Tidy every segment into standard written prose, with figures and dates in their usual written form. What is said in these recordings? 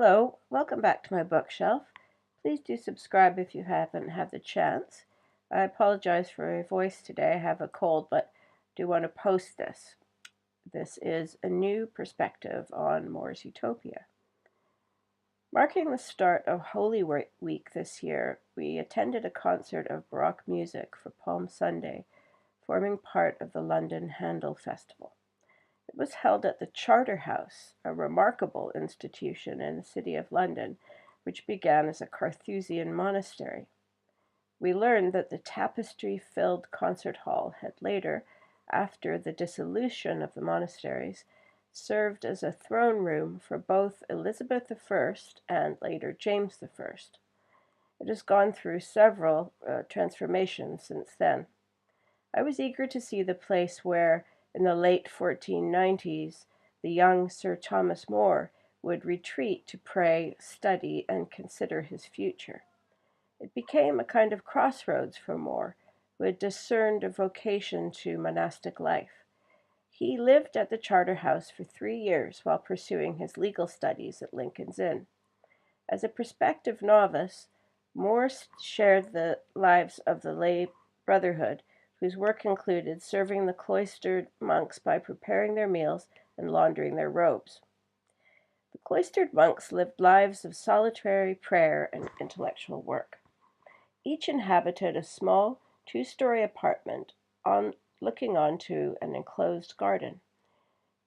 Hello, welcome back to my bookshelf. Please do subscribe if you haven't had the chance. I apologize for my voice today. I have a cold, but do want to post this. This is a new perspective on More's Utopia. Marking the start of Holy Week this year, we attended a concert of Baroque music for Palm Sunday, forming part of the London Handel Festival. It was held at the Charterhouse, a remarkable institution in the city of London, which began as a Carthusian monastery. We learned that the tapestry-filled concert hall had later, after the dissolution of the monasteries, served as a throne room for both Elizabeth I and later James I. It has gone through several transformations since then. I was eager to see the place where, in the late 1490s, the young Sir Thomas More would retreat to pray, study, and consider his future. It became a kind of crossroads for More, who had discerned a vocation to monastic life. He lived at the Charterhouse for 3 years while pursuing his legal studies at Lincoln's Inn. As a prospective novice, More shared the lives of the lay brotherhood, whose work included serving the cloistered monks by preparing their meals and laundering their robes. The cloistered monks lived lives of solitary prayer and intellectual work. Each inhabited a small two-story apartment looking onto an enclosed garden.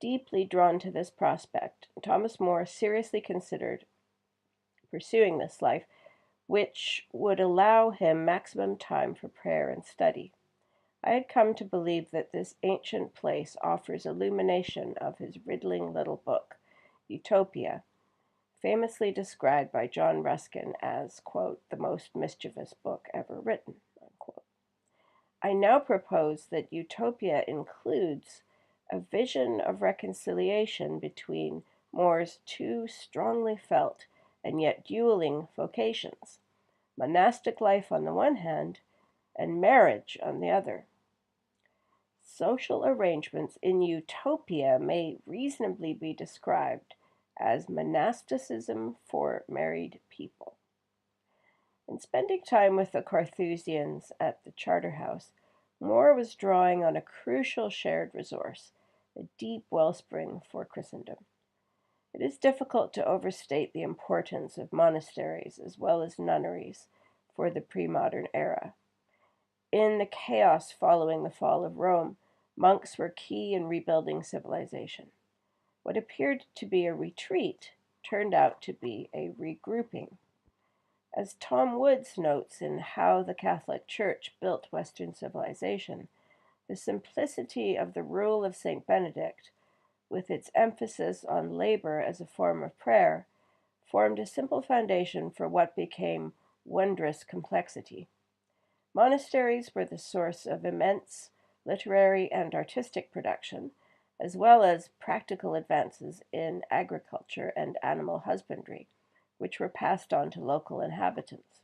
Deeply drawn to this prospect, Thomas More seriously considered pursuing this life, which would allow him maximum time for prayer and study. I had come to believe that this ancient place offers illumination of his riddling little book, Utopia, famously described by John Ruskin as, quote, the most mischievous book ever written, unquote. I now propose that Utopia includes a vision of reconciliation between More's two strongly felt and yet dueling vocations, monastic life on the one hand and marriage on the other. Social arrangements in Utopia may reasonably be described as monasticism for married people. In spending time with the Carthusians at the Charterhouse, More was drawing on a crucial shared resource, a deep wellspring for Christendom. It is difficult to overstate the importance of monasteries as well as nunneries for the pre-modern era. In the chaos following the fall of Rome, monks were key in rebuilding civilization. What appeared to be a retreat turned out to be a regrouping. As Tom Woods notes in How the Catholic Church Built Western Civilization, the simplicity of the rule of St. Benedict, with its emphasis on labor as a form of prayer, formed a simple foundation for what became wondrous complexity. Monasteries were the source of immense literary and artistic production, as well as practical advances in agriculture and animal husbandry, which were passed on to local inhabitants.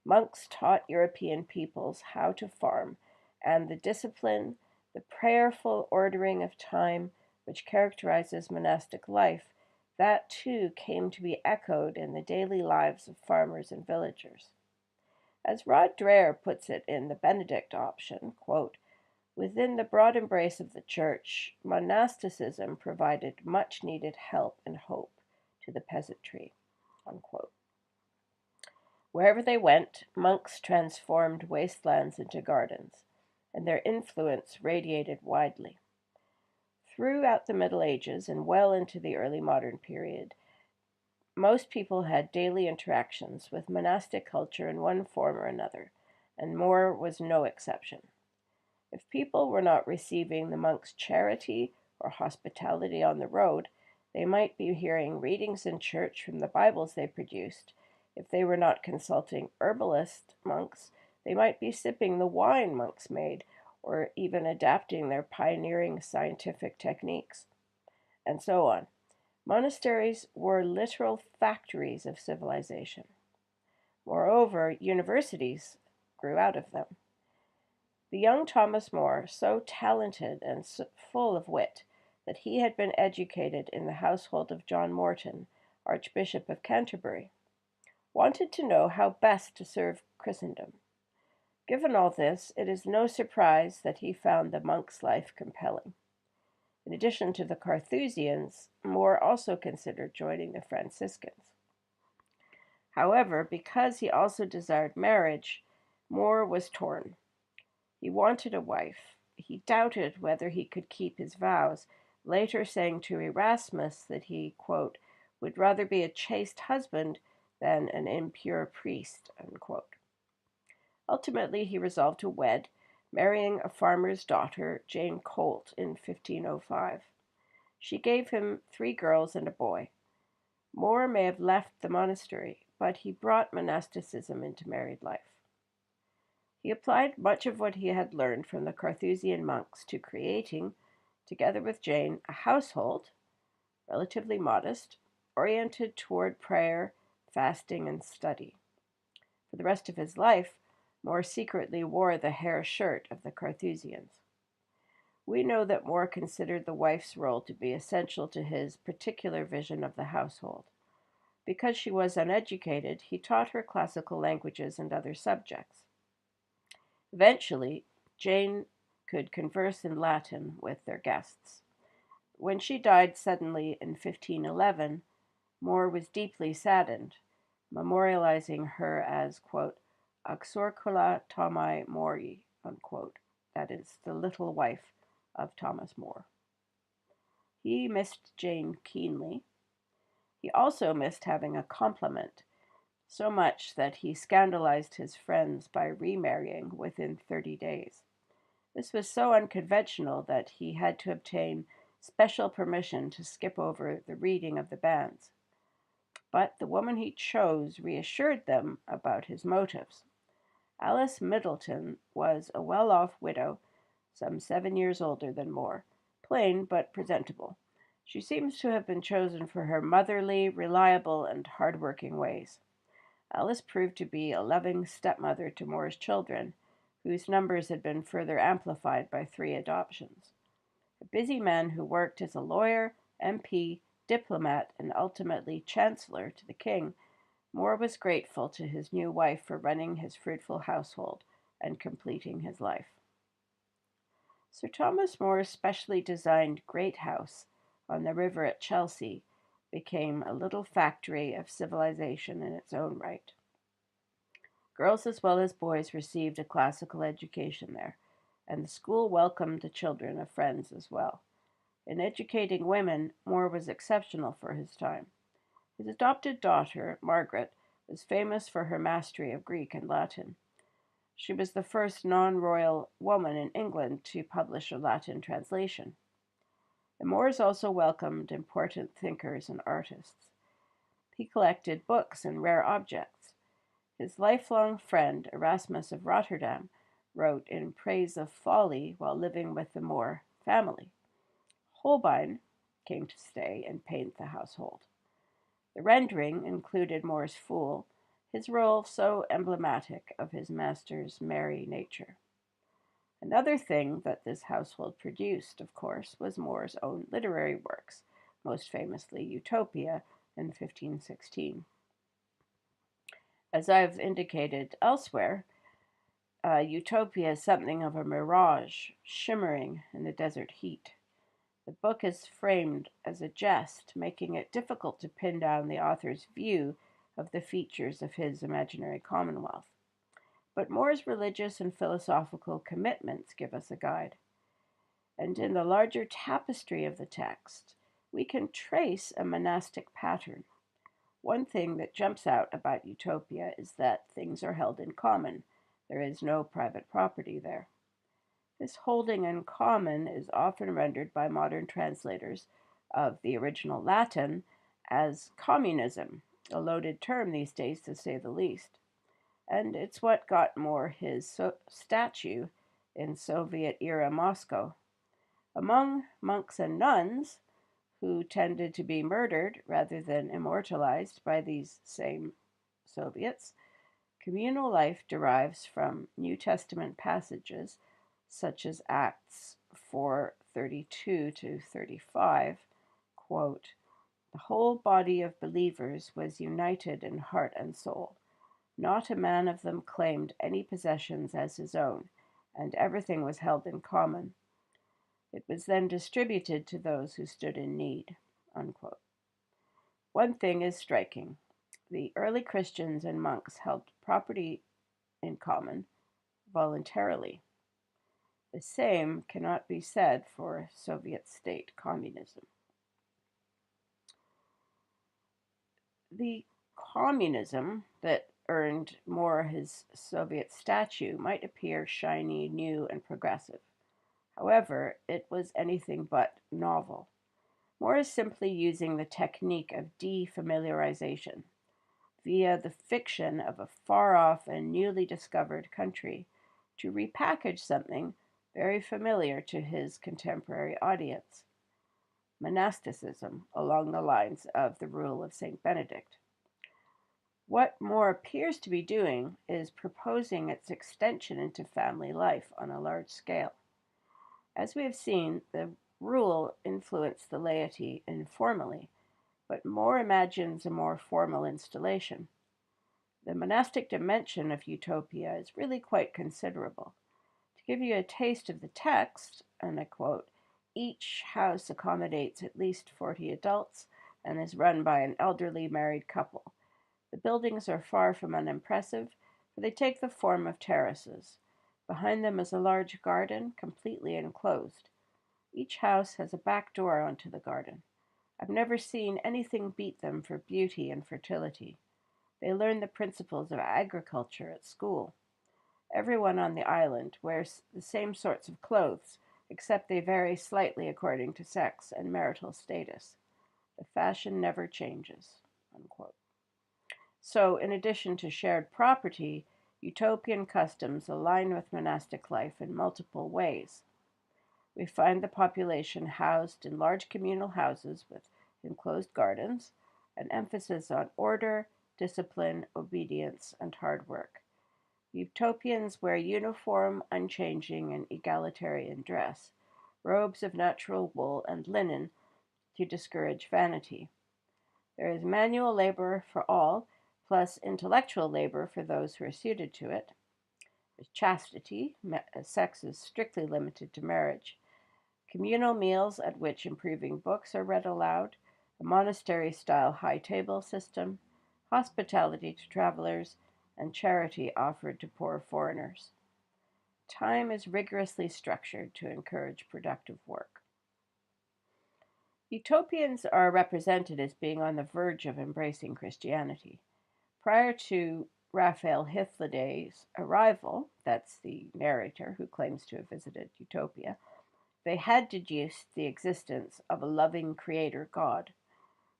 Monks taught European peoples how to farm, and the discipline, the prayerful ordering of time which characterizes monastic life, that too came to be echoed in the daily lives of farmers and villagers. As Rod Dreher puts it in the Benedict option, quote, within the broad embrace of the Church, monasticism provided much-needed help and hope to the peasantry, unquote. Wherever they went, monks transformed wastelands into gardens, and their influence radiated widely. Throughout the Middle Ages and well into the early modern period, most people had daily interactions with monastic culture in one form or another, and More was no exception. If people were not receiving the monks' charity or hospitality on the road, they might be hearing readings in church from the Bibles they produced. If they were not consulting herbalist monks, they might be sipping the wine monks made, or even adapting their pioneering scientific techniques, and so on. Monasteries were literal factories of civilization. Moreover, universities grew out of them. The young Thomas More, so talented and full of wit that he had been educated in the household of John Morton, Archbishop of Canterbury, wanted to know how best to serve Christendom. Given all this, it is no surprise that he found the monk's life compelling. In addition to the Carthusians, More also considered joining the Franciscans. However, because he also desired marriage, More was torn. He wanted a wife. He doubted whether he could keep his vows, later saying to Erasmus that he, quote, would rather be a chaste husband than an impure priest, unquote. Ultimately, he resolved to wed, marrying a farmer's daughter, Jane Colt, in 1505. She gave him 3 girls and a boy. More may have left the monastery, but he brought monasticism into married life. He applied much of what he had learned from the Carthusian monks to creating, together with Jane, a household, relatively modest, oriented toward prayer, fasting, and study. For the rest of his life, More secretly wore the hair shirt of the Carthusians. We know that More considered the wife's role to be essential to his particular vision of the household. Because she was uneducated, he taught her classical languages and other subjects. Eventually, Jane could converse in Latin with their guests. When she died suddenly in 1511, More was deeply saddened, memorializing her as, quote, Auxorcula Thomae Mori, unquote, that is, the little wife of Thomas More. He missed Jane keenly. He also missed having a complement, so much that he scandalized his friends by remarrying within 30 days. This was so unconventional that he had to obtain special permission to skip over the reading of the banns. But the woman he chose reassured them about his motives. Alice Middleton was a well-off widow, some 7 years older than More, plain but presentable. She seems to have been chosen for her motherly, reliable, and hard-working ways. Alice proved to be a loving stepmother to More's children, whose numbers had been further amplified by 3 adoptions. A busy man who worked as a lawyer, MP, diplomat, and ultimately chancellor to the king, More was grateful to his new wife for running his fruitful household and completing his life. Sir Thomas More's specially designed Great House on the river at Chelsea became a little factory of civilization in its own right. Girls as well as boys received a classical education there, and the school welcomed the children of friends as well. In educating women, More was exceptional for his time. His adopted daughter, Margaret, was famous for her mastery of Greek and Latin. She was the first non-royal woman in England to publish a Latin translation. The Moors also welcomed important thinkers and artists. He collected books and rare objects. His lifelong friend, Erasmus of Rotterdam, wrote in praise of folly while living with the More family. Holbein came to stay and paint the household. The rendering included More's Fool, his role so emblematic of his master's merry nature. Another thing that this household produced, of course, was More's own literary works, most famously Utopia in 1516. As I've indicated elsewhere, Utopia is something of a mirage, shimmering in the desert heat. The book is framed as a jest, making it difficult to pin down the author's view of the features of his imaginary commonwealth. But More's religious and philosophical commitments give us a guide. And in the larger tapestry of the text, we can trace a monastic pattern. One thing that jumps out about Utopia is that things are held in common. There is no private property there. This holding in common is often rendered by modern translators of the original Latin as communism, a loaded term these days to say the least. And it's what got More his statue in Soviet-era Moscow. Among monks and nuns, who tended to be murdered rather than immortalized by these same Soviets, communal life derives from New Testament passages such as Acts 4:32 to 35, quote, The whole body of believers was united in heart and soul. Not a man of them claimed any possessions as his own, and everything was held in common. It was then distributed to those who stood in need." Unquote. One thing is striking. The early Christians and monks held property in common voluntarily. The same cannot be said for Soviet state communism. The communism that earned Moore his Soviet statue might appear shiny, new, and progressive. However, it was anything but novel. Moore is simply using the technique of defamiliarization via the fiction of a far-off and newly discovered country to repackage something very familiar to his contemporary audience: monasticism, along the lines of the rule of St. Benedict. What Moore appears to be doing is proposing its extension into family life on a large scale. As we have seen, the rule influenced the laity informally, but Moore imagines a more formal installation. The monastic dimension of Utopia is really quite considerable. To give you a taste of the text, and I quote, "Each house accommodates at least 40 adults and is run by an elderly married couple. The buildings are far from unimpressive, for they take the form of terraces. Behind them is a large garden, completely enclosed. Each house has a back door onto the garden. I've never seen anything beat them for beauty and fertility. They learn the principles of agriculture at school. Everyone on the island wears the same sorts of clothes, except they vary slightly according to sex and marital status. The fashion never changes." Unquote. So, in addition to shared property, utopian customs align with monastic life in multiple ways. We find the population housed in large communal houses with enclosed gardens, an emphasis on order, discipline, obedience, and hard work. Utopians wear uniform, unchanging, and egalitarian dress, robes of natural wool and linen to discourage vanity. There is manual labor for all, plus intellectual labor for those who are suited to it. There's chastity, sex is strictly limited to marriage. Communal meals at which improving books are read aloud, a monastery-style high table system, hospitality to travelers, and charity offered to poor foreigners. Time is rigorously structured to encourage productive work. Utopians are represented as being on the verge of embracing Christianity. Prior to Raphael Hythliday's arrival, that's the narrator who claims to have visited Utopia, they had deduced the existence of a loving creator God.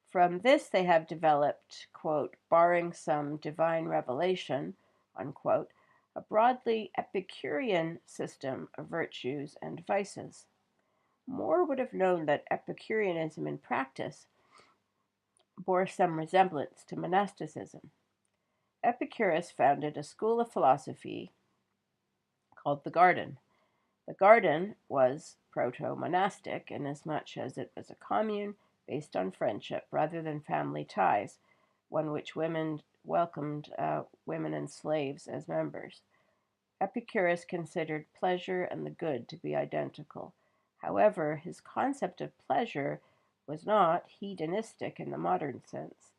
From this they have developed, quote, "barring some divine revelation," unquote, a broadly Epicurean system of virtues and vices. Moore would have known that Epicureanism in practice bore some resemblance to monasticism. Epicurus founded a school of philosophy called the Garden. The Garden was proto-monastic inasmuch as it was a commune based on friendship rather than family ties, one which women welcomed women and slaves as members. Epicurus considered pleasure and the good to be identical. However, his concept of pleasure was not hedonistic in the modern sense.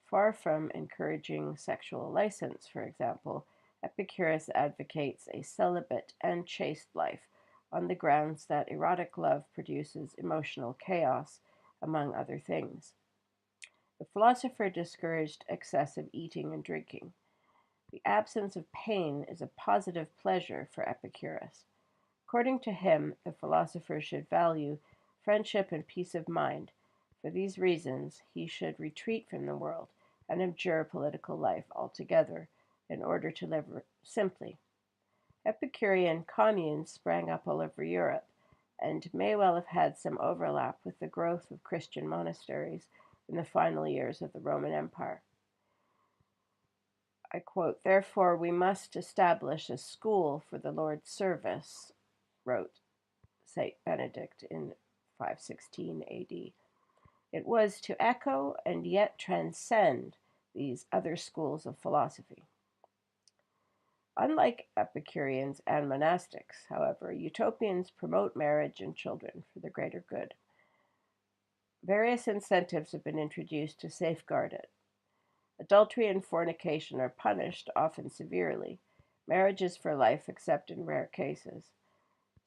Far from encouraging sexual license, for example, Epicurus advocates a celibate and chaste life on the grounds that erotic love produces emotional chaos, among other things. The philosopher discouraged excessive eating and drinking. The absence of pain is a positive pleasure for Epicurus. According to him, the philosopher should value friendship and peace of mind. For these reasons, he should retreat from the world and abjure political life altogether in order to live simply. Epicurean communes sprang up all over Europe and may well have had some overlap with the growth of Christian monasteries in the final years of the Roman Empire. I quote, "Therefore we must establish a school for the Lord's service," wrote St. Benedict in 516 AD. It was to echo and yet transcend these other schools of philosophy. Unlike Epicureans and monastics, however, utopians promote marriage and children for the greater good. Various incentives have been introduced to safeguard it. Adultery and fornication are punished, often severely. Marriage is for life, except in rare cases.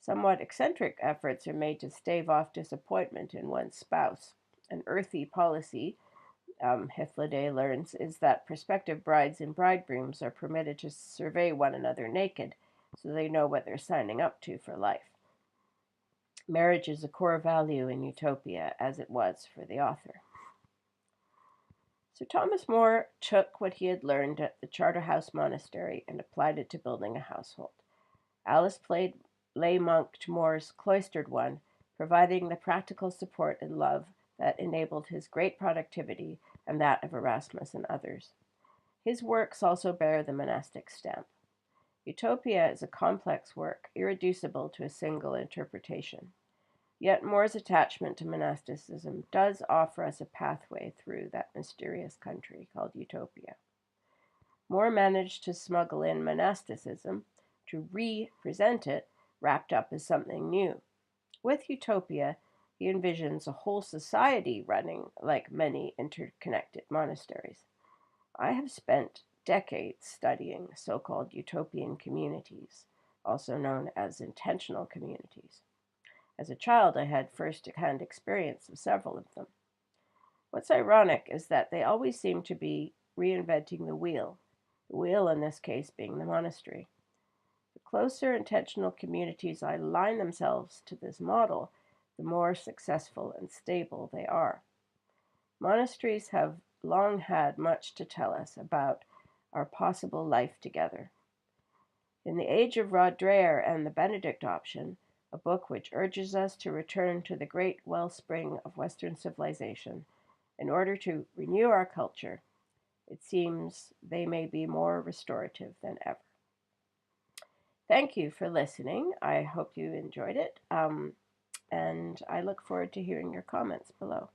Somewhat eccentric efforts are made to stave off disappointment in one's spouse. An earthy policy, Hythloday learns, is that prospective brides and bridegrooms are permitted to survey one another naked so they know what they're signing up to for life. Marriage is a core value in Utopia, as it was for the author. Sir Thomas More took what he had learned at the Charterhouse Monastery and applied it to building a household. Alice played lay monk to More's cloistered one, providing the practical support and love that enabled his great productivity and that of Erasmus and others. His works also bear the monastic stamp. Utopia is a complex work, irreducible to a single interpretation. Yet More's attachment to monasticism does offer us a pathway through that mysterious country called Utopia. More managed to smuggle in monasticism, to re-present it, wrapped up as something new. With Utopia, he envisions a whole society running like many interconnected monasteries. I have spent decades studying so-called utopian communities, also known as intentional communities. As a child, I had first-hand experience of several of them. What's ironic is that they always seem to be reinventing the wheel in this case being the monastery. The closer intentional communities align themselves to this model, the more successful and stable they are. Monasteries have long had much to tell us about our possible life together. In the age of Rod Dreher and the Benedict option, a book which urges us to return to the great wellspring of Western civilization in order to renew our culture, it seems they may be more restorative than ever. Thank you for listening. I hope you enjoyed it, and I look forward to hearing your comments below.